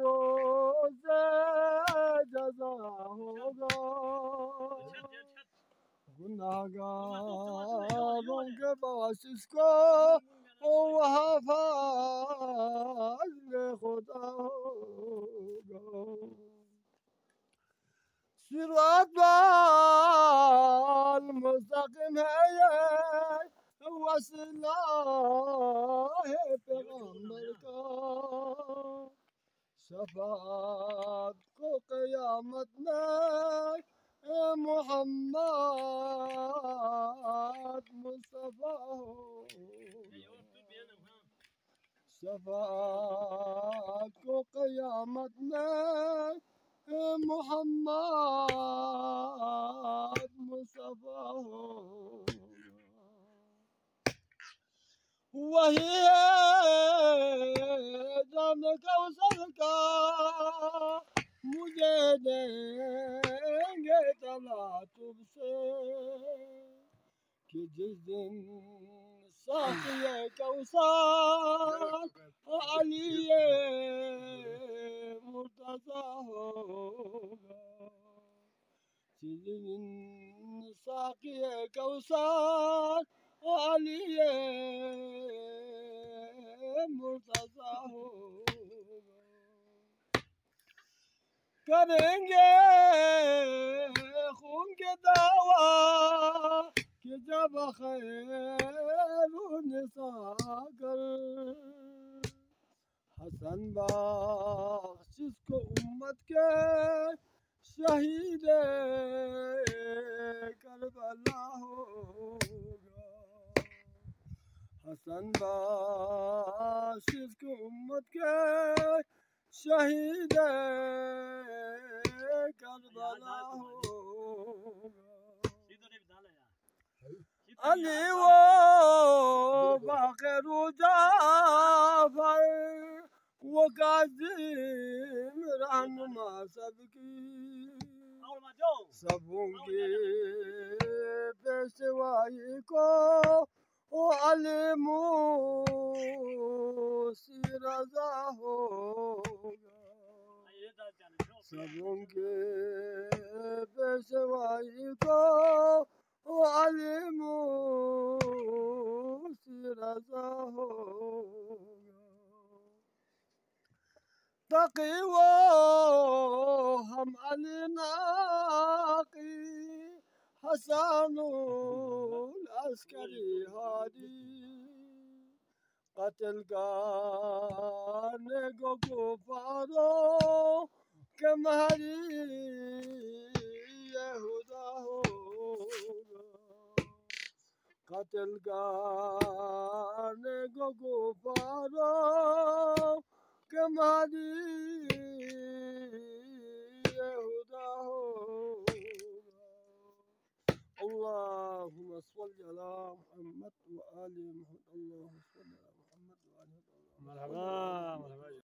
रोज जजा होगा गुनाहगारों के बासिस को वहाँ फाज़िल खुदा होगा सिरातल मुस्तकीम है ये वसीला है पैगंबर का शफाअत को क़यामत में मोहम्मद मुस्तफा होगा शफाअत को क़यामत में मोहम्मद मुस्तफा होगा वही है जाम कौसर का मुझे देंगे तलातुब से कि जिस दिन साक़िए कौसर अली मुर्तज़ा होगा जिस दिन साक़िए कौसर अली मुर्तज़ा होगा करेंगे खून के दावा कि जब खैरुन्निसाकर हसन बख्श को उम्मत के शहीद करबला होगा हसन बख्श को उम्मत के शहीद करबला होगा अली वो बाक़िर जाफ़र वो काज़िम रहनुमा सबकी सबों की पेशवाई को ओ अली मूसी रज़ा होगा सबों के पेशवाई को ओ अली मूसी रज़ा होगा तक़ी वो हम अली नाक़ी हसनुल अस्करी हादी क़त्ल करने को कुफ़ारों के महरी यहूदा होगा क़त्ल करने को कुफ़ारों के महरी यहूदा होगा اللهم صل على محمد وآل محمد اللهم صل على محمد وآل محمد مرحبا مرحبا